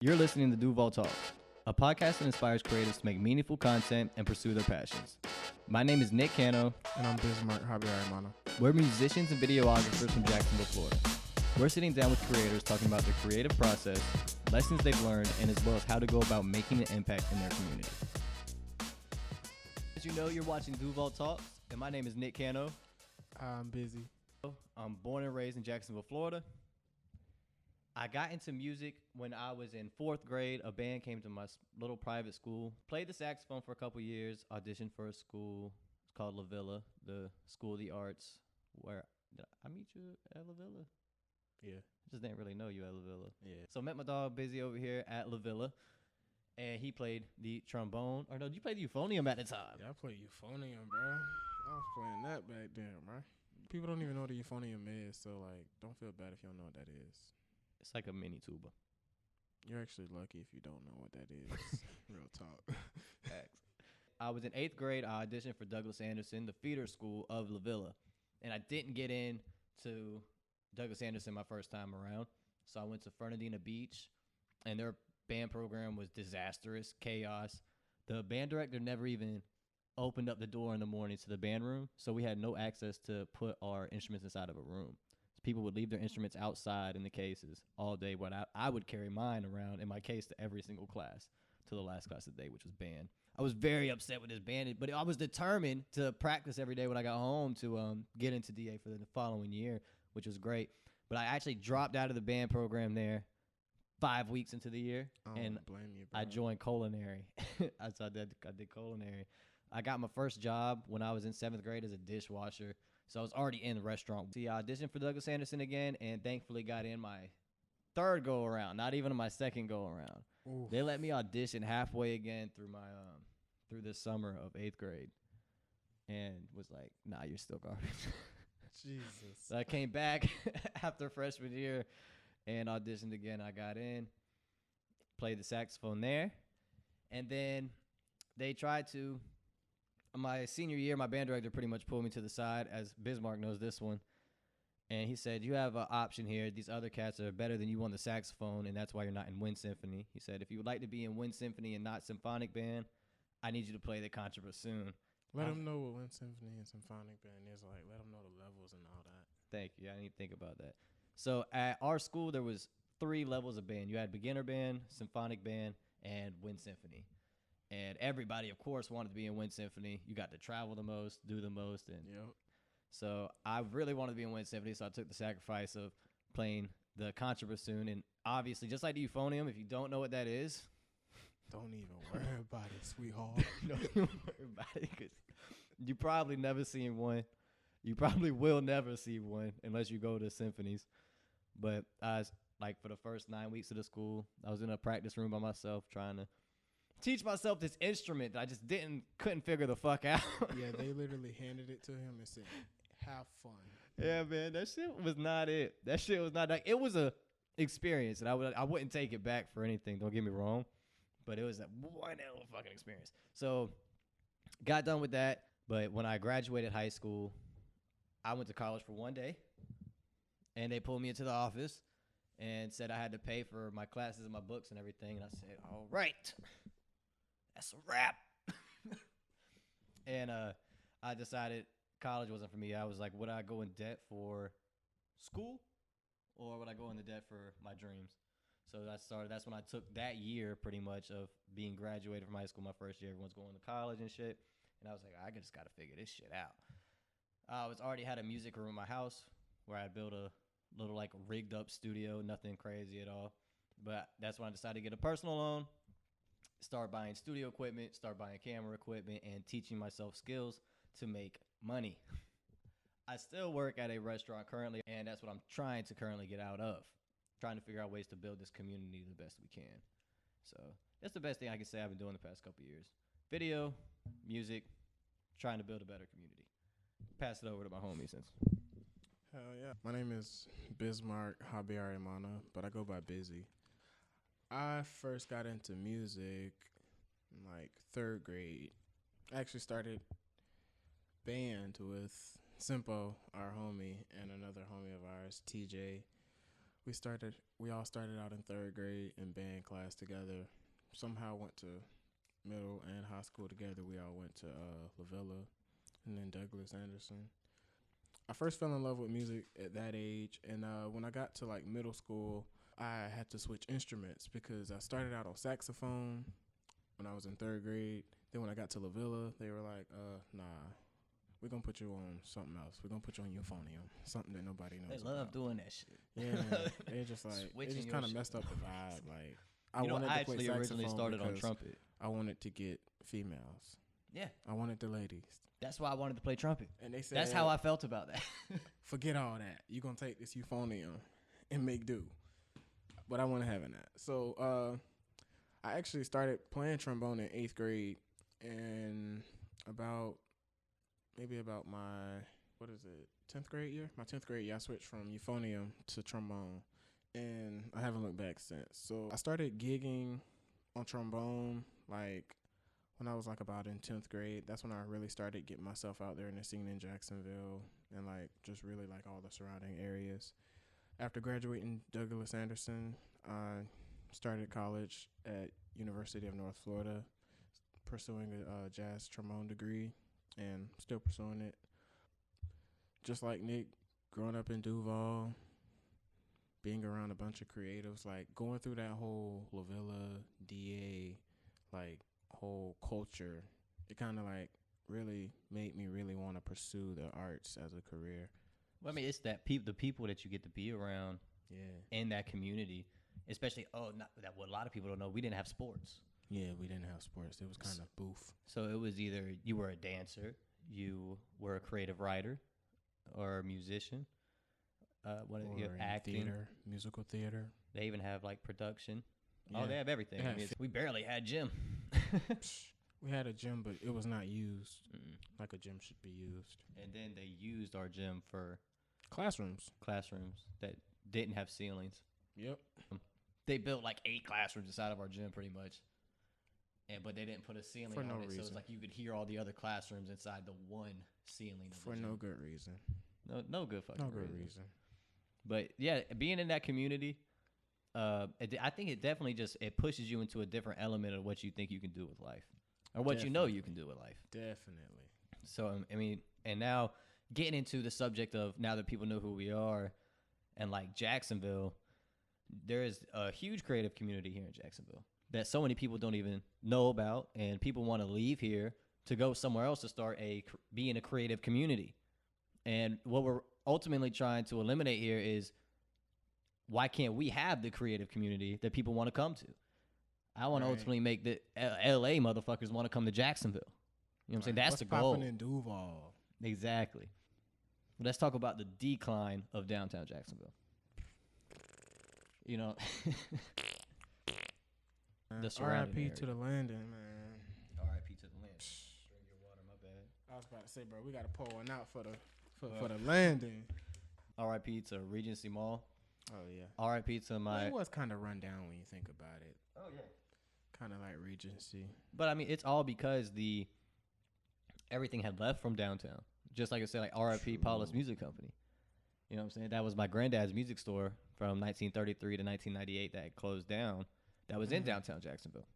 You're listening to Duval Talks, a podcast that inspires creators to make meaningful content and pursue their passions. My name is Nick Kano. And I'm Bizzie. We're musicians and videographers from Jacksonville, Florida. We're sitting down with creators talking about their creative process, lessons they've learned, and as well as how to go about making an impact in their community. As you know, you're watching Duval Talks, and my name is Nick Kano. I'm Bizzie. I'm born and raised in Jacksonville, Florida. I got into music when I was in 4th grade. A band came to my little private school. Played the saxophone for a couple years. Auditioned for a school. It's called La Villa, the School of the Arts. Where did I meet you at La Villa? Yeah. I just didn't really know you at La Villa. Yeah. So I met my dog Bizzie over here at La Villa. And he played the trombone. Or no, you played the euphonium at the time. Yeah, I played euphonium, bro. I was playing that back then, bro. People don't even know what a euphonium is, so, don't feel bad if you don't know what that is. It's like a mini tuba. You're actually lucky if you don't know what that is. Real talk. Facts. I was in 8th grade. I auditioned for Douglas Anderson, the feeder school of La Villa. And I didn't get in to Douglas Anderson my first time around. So I went to Fernandina Beach, and their band program was disastrous, chaos. The band director never even opened up the door in the morning to the band room, so we had no access to put our instruments inside of a room. People would leave their instruments outside in the cases all day. When I would carry mine around in my case to every single class, to the last class of the day, which was band. I was very upset with this band, but I was determined to practice every day when I got home to get into DA for the following year, which was great. But I actually dropped out of the band program there 5 weeks into the year, and blame you, bro. I joined culinary. I did culinary. I got my first job when I was in 7th grade as a dishwasher. So I was already in the restaurant. See, I auditioned for Douglas Anderson again, and thankfully got in my 3rd go around, not even my 2nd go around. Oof. They let me audition halfway again through my through this summer of 8th grade, and was like, "Nah, you're still garbage." Jesus. So I came back after freshman year and auditioned again. I got in, played the saxophone there, and then they tried to. My senior year, my band director pretty much pulled me to the side, as Bismarck knows this one. And he said, you have an option here. These other cats are better than you on the saxophone, and that's why you're not in Wind Symphony. He said, if you would like to be in Wind Symphony and not symphonic band, I need you to play the contrabassoon. Let them know what Wind Symphony and symphonic band is like. Let them know the levels and all that. Thank you. I didn't even think about that. So at our school, there was 3 levels of band. You had beginner band, symphonic band, and Wind Symphony. And everybody, of course, wanted to be in Wind Symphony. You got to travel the most, do the most. And so I really wanted to be in Wind Symphony, so I took the sacrifice of playing the contrabassoon. And obviously, just like the euphonium, if you don't know what that is, don't even worry about it, sweetheart. Don't even worry about it, because you probably never seen one. You probably will never see one unless you go to symphonies. But I was, for the first 9 weeks of the school, I was in a practice room by myself trying to teach myself this instrument that I just couldn't figure the fuck out. Yeah, they literally handed it to him and said, have fun. Yeah, man, that shit was not it. That shit was not, it was a experience, and I wouldn't take it back for anything, don't get me wrong, but it was one hell of a fucking experience. So, got done with that, but when I graduated high school, I went to college for 1 day, and they pulled me into the office and said I had to pay for my classes and my books and everything, and I said, all right. That's a wrap. And I decided college wasn't for me. I was like, would I go in debt for school, or would I go into debt for my dreams? So that's when I took that year pretty much of being graduated from high school, my first year. Everyone's going to college and shit. And I was like, I just got to figure this shit out. I already had a music room in my house where I built a little rigged up studio, nothing crazy at all. But that's when I decided to get a personal loan. Start buying studio equipment, start buying camera equipment, and teaching myself skills to make money. I still work at a restaurant currently, and that's what I'm trying to currently get out of. Trying to figure out ways to build this community the best we can. So that's the best thing I can say I've been doing the past couple years. Video, music, trying to build a better community. Pass it over to my homie since. Hell yeah. My name is Bismarck Habiarimana, but I go by Bizzie. I first got into music in 3rd grade. I actually started band with Simpo, our homie, and another homie of ours, TJ. We all started out in third grade in band class together. Somehow went to middle and high school together. We all went to La Villa and then Douglas Anderson. I first fell in love with music at that age, and when I got to like middle school, I had to switch instruments because I started out on saxophone when I was in third grade. Then when I got to La Villa, they were like, nah, we're going to put you on something else. We're going to put you on euphonium, something that nobody knows They love about. doing that shit. Yeah, they just like, it just kind of messed up the vibe. Like, I wanted to play actually saxophone originally started on because trumpet. I wanted to get females. Yeah. I wanted the ladies. That's why I wanted to play trumpet. And they said, that's how I felt about that. forget all that. You're going to take this euphonium and make do. But I wasn't having that. So I actually started playing trombone in 8th grade. And about my, 10th grade year? My 10th grade year, I switched from euphonium to trombone. And I haven't looked back since. So I started gigging on trombone like when I was like about in 10th grade. That's when I really started getting myself out there in the scene in Jacksonville and like just really like all the surrounding areas. After graduating Douglas Anderson, I started college at University of North Florida, pursuing a jazz trombone degree and still pursuing it. Just like Nick, growing up in Duval, being around a bunch of creatives, like going through that whole La Villa, DA, like whole culture, it kind of like really made me really want to pursue the arts as a career. Well, I mean, it's that the people that you get to be around in that community, especially, that what a lot of people don't know, we didn't have sports. Yeah, we didn't have sports. It was kind of boof. So it was either you were a dancer, you were a creative writer, or a musician. You have acting, theater, musical theater. They even have like production. Yeah. Oh, they have everything. I mean, we barely had gym. We had a gym, but it was not used like a gym should be used. And then they used our gym for classrooms that didn't have ceilings. Yep. They built like 8 classrooms inside of our gym pretty much. But they didn't put a ceiling for on no it, reason. so it's like you could hear all the other classrooms inside the one ceiling. For no good reason. No good fucking No good reason. But yeah, being in that community, I think it definitely it pushes you into a different element of what you think you can do with life, or what you know you can do with life. Definitely. So I mean, and now getting into the subject of now that people know who we are, and like Jacksonville, there is a huge creative community here in Jacksonville that so many people don't even know about, and people want to leave here to go somewhere else to start be in a creative community. And what we're ultimately trying to eliminate here is, why can't we have the creative community that people want to come to? I want to ultimately make the LA motherfuckers want to come to Jacksonville. You know what I'm saying? That's the goal. What's popping in Duval? Exactly. Let's talk about the decline of downtown Jacksonville. You know, the surrounding R.I.P. area. to the landing, man. R.I.P. to the landing. Drink your water, my bad. I was about to say, bro, we got to pour one out for the landing. R.I.P. to Regency Mall. Oh, yeah. R.I.P. to my... It was kind of run down when you think about it. Oh, yeah. Kind of like Regency. But, I mean, it's all because everything had left from downtown. Just like I said, like R.I.P. Paula's Music Company. You know what I'm saying? That was my granddad's music store from 1933 to 1998 that closed down. That was in downtown Jacksonville.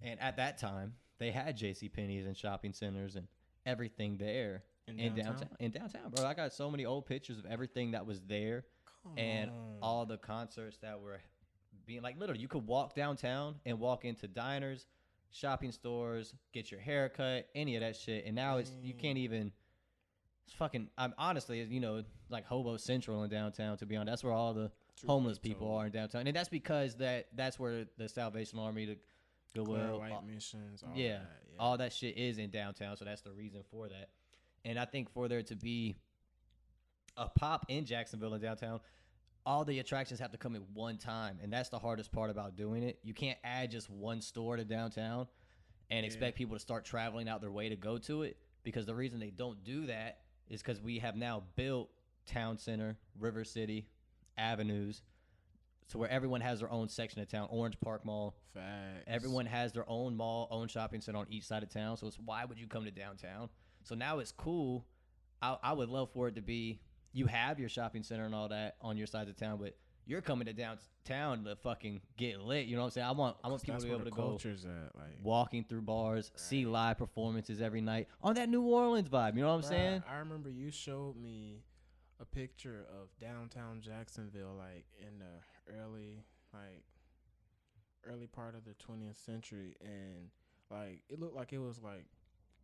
And at that time, they had JCPenney's and shopping centers and everything there in downtown, bro. I got so many old pictures of everything that was there. And all the concerts that were being, like, literally, you could walk downtown and walk into diners, shopping stores, get your hair cut, any of that shit. And now you can't even, it's fucking, I'm honestly, you know, like Hobo Central in downtown, to be honest. That's where all the homeless people are in downtown. And that's because that's where the Salvation Army, the Goodwill, White Missions, all that shit is in downtown. So that's the reason for that. And I think for there to be a pop in Jacksonville and downtown, all the attractions have to come at one time, and that's the hardest part about doing it. You can't add just one store to downtown and expect people to start traveling out their way to go to it, because the reason they don't do that is because we have now built Town Center, River City, avenues, so where everyone has their own section of town. Orange Park Mall. Facts. Everyone has their own mall, own shopping center on each side of town, so it's, why would you come to downtown? So now it's cool. I would love for it to be, you have your shopping center and all that on your side of town, but you're coming to downtown to fucking get lit. You know what I'm saying? I want people to be able to go culture's at, like walking through bars, see live performances every night on that New Orleans vibe. You know what I'm saying? I remember you showed me a picture of downtown Jacksonville, like in the early part of the 20th century, and like it looked like it was like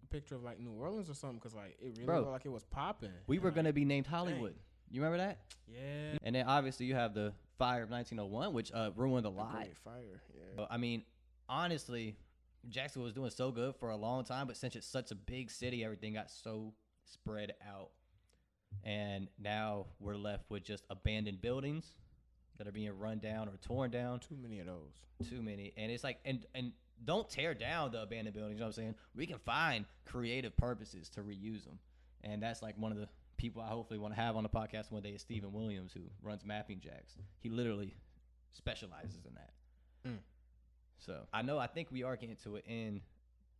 a picture of like New Orleans or something, because like it really looked like it was popping. We were like, gonna be named Hollywood. Dang. You remember that? Yeah. And then obviously you have the fire of 1901, which ruined a lot. Great fire. Yeah. I mean, honestly, Jacksonville was doing so good for a long time, but since it's such a big city, everything got so spread out, and now we're left with just abandoned buildings that are being run down or torn down. Too many of those. Too many. And it's like, and don't tear down the abandoned buildings. You know what I'm saying? We can find creative purposes to reuse them. And that's like one of the people I hopefully want to have on the podcast one day is Stephen Williams, who runs Mapping Jacks. He literally specializes in that. So I think we are getting to it in.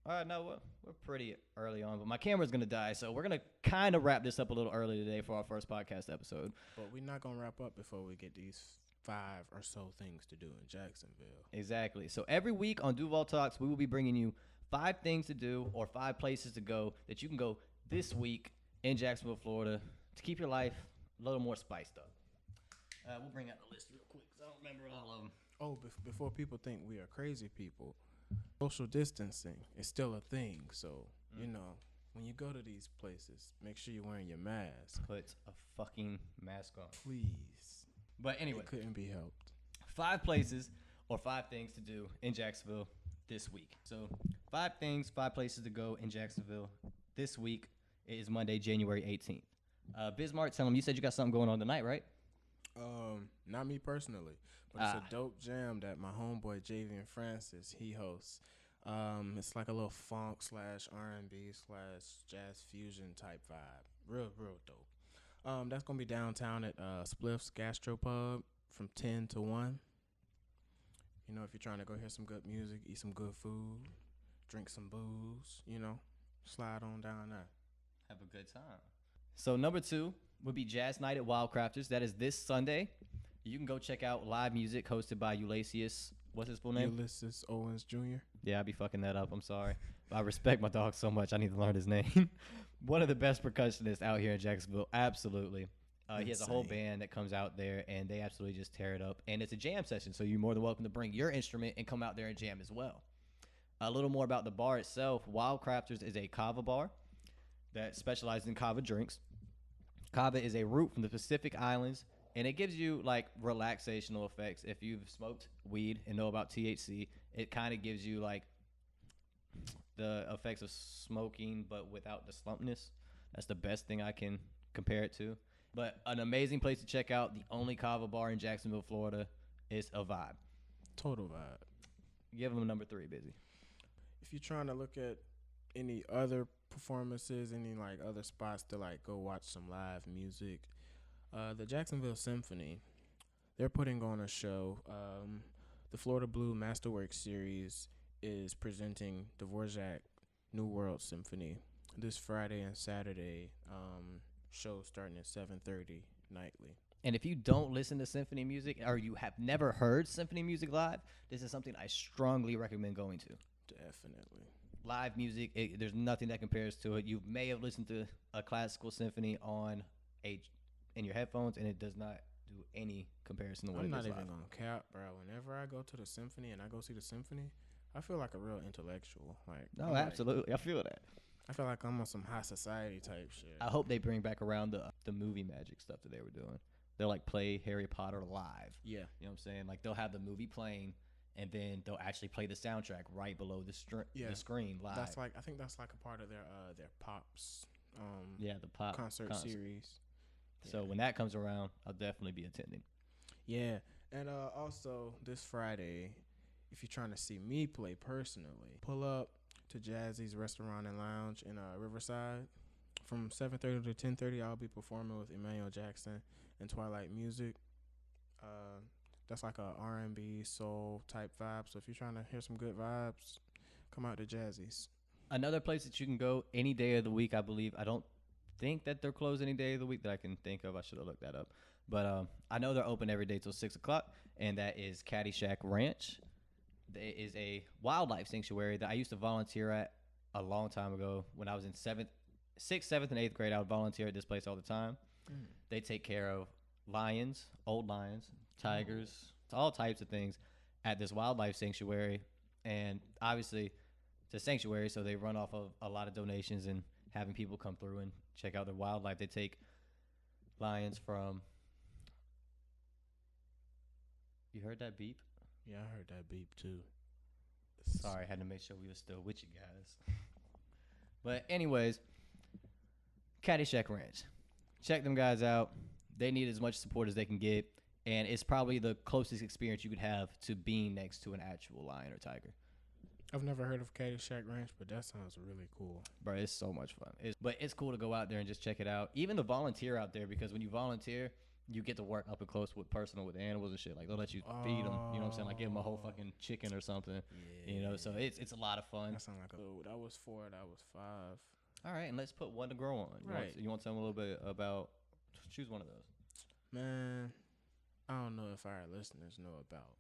No, we're pretty early on, but my camera's going to die. So we're going to kind of wrap this up a little early today for our first podcast episode. But we're not going to wrap up before we get these 5 or so things to do in Jacksonville. Exactly. So every week on Duval Talks, we will be bringing you 5 things to do or 5 places to go that you can go this week in Jacksonville, Florida, to keep your life a little more spiced up. We'll bring out the list real quick because I don't remember all of them. Oh, before people think we are crazy people, social distancing is still a thing. So, you know, when you go to these places, make sure you're wearing your mask. Put a fucking mask on. Please. But anyway. It couldn't be helped. 5 places or 5 things to do in Jacksonville this week. So 5 things, 5 places to go in Jacksonville this week. It is Monday, January 18th. Bismarck, tell him you said you got something going on tonight, right? Not me personally, but it's a dope jam that my homeboy Javian Francis, he hosts. It's like a little funk / R&B / jazz fusion type vibe. Real dope. That's gonna be downtown at Spliff's Gastropub from 10 to 1. You know, if you're trying to go hear some good music, eat some good food, drink some booze, you know, slide on down there. Have a good time. So number 2 would be Jazz Night at Wildcrafters. That is this Sunday. You can go check out live music hosted by Ulysses. What's his full name? Ulysses Owens Jr. Yeah, I'd be fucking that up. I'm sorry. But I respect my dog so much. I need to learn his name. One of the best percussionists out here in Jacksonville. Absolutely. He has a whole band that comes out there, and they absolutely just tear it up. And it's a jam session, so you're more than welcome to bring your instrument and come out there and jam as well. A little more about the bar itself. Wildcrafters is a kava bar that specializes in kava drinks. Kava is a root from the Pacific Islands, and it gives you like relaxational effects. If you've smoked weed and know about THC, it kind of gives you like the effects of smoking, but without the slumpness. That's the best thing I can compare it to. But an amazing place to check out. The only kava bar in Jacksonville, Florida, is a vibe. Total vibe. Give them number 3, Bizzie. If you're trying to look at any other performances, any like other spots to like go watch some live music, the Jacksonville Symphony, they're putting on a show. The Florida Blue Masterworks series is presenting Dvorak New World Symphony this Friday and Saturday. Show starting at 7:30 nightly. And if you don't listen to symphony music or you have never heard symphony music live, this is something I strongly recommend going to. Definitely. Live music, there's nothing that compares to it. You may have listened to a classical symphony in your headphones, and it does not do any comparison to what I'm it not is even live. gonna cap, bro. Whenever I go to the symphony and I go see the symphony, I feel like a real intellectual. Like, no, absolutely, I feel that. I feel like I'm on some high society type shit. I hope they bring back around the movie magic stuff that they were doing. They'll like play Harry Potter live. Yeah. You know what I'm saying? Like they'll have the movie playing, and then they'll actually play the soundtrack right below the screen live. That's like, I think that's like a part of their Pops the pop concert series. So when that comes around, I'll definitely be attending. Yeah. And also this Friday, if you're trying to see me play personally, pull up to Jazzy's Restaurant and Lounge in Riverside. From 7:30 to 10:30, I'll be performing with Emmanuel Jackson and Twilight Music. That's like a R&B soul type vibe. So if you're trying to hear some good vibes, come out to Jazzy's. Another place that you can go any day of the week, I believe. I don't think that they're closed any day of the week that I can think of. I should have looked that up. But I know they're open every day till 6 o'clock, and that is Caddyshack Ranch. It is a wildlife sanctuary that I used to volunteer at a long time ago when I was in sixth, seventh, and eighth grade. I would volunteer at this place all the time. They take care of lions, old lions, tigers, all types of things at this wildlife sanctuary. And obviously, it's a sanctuary, so they run off of a lot of donations and having people come through and check out the wildlife. They take lions from. You heard that beep? Yeah, I heard that beep too. Sorry, I had to make sure we were still with you guys. But anyways, Caddyshack Ranch. Check them guys out. They need as much support as they can get, and it's probably the closest experience you could have to being next to an actual lion or tiger. I've never heard of Caddyshack Ranch, but that sounds really cool. Bro, it's so much fun. But it's cool to go out there and just check it out. Even the volunteer out there, because when you volunteer, you get to work up and close with animals and shit. Like, they'll let you feed them. You know what I'm saying? Like, give them a whole fucking chicken or something. Yeah. You know, so it's a lot of fun. That sounds like that was 4, that was 5. All right, and let's put one to grow on. Right. You want to tell them a little bit about, choose one of those. Man, I don't know if our listeners know about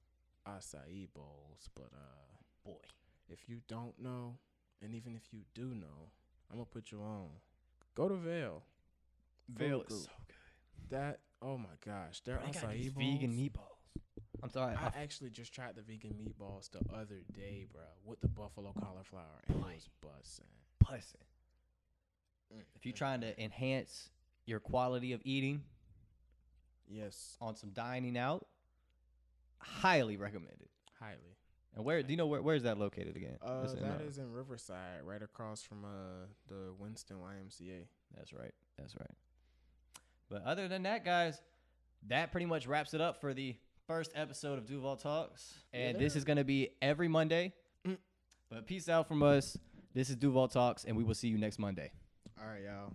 acai bowls, but boy, if you don't know, and even if you do know, I'm gonna put you on. Go to Vail. Vail is so good. Oh my gosh, their Bro, they got acai these bowls. vegan meatballs. I'm sorry. I actually just tried the vegan meatballs the other day, bro, with the buffalo cauliflower, and it was bussin'. If you're trying to enhance your quality of eating, yes, on some dining out, highly recommended. Highly. And where do you know where is that located again? That is in Riverside, right across from the Winston YMCA. That's right. But other than that, guys, that pretty much wraps it up for the first episode of Duval Talks. And this is going to be every Monday. But peace out from us. This is Duval Talks, and we will see you next Monday. All right, y'all.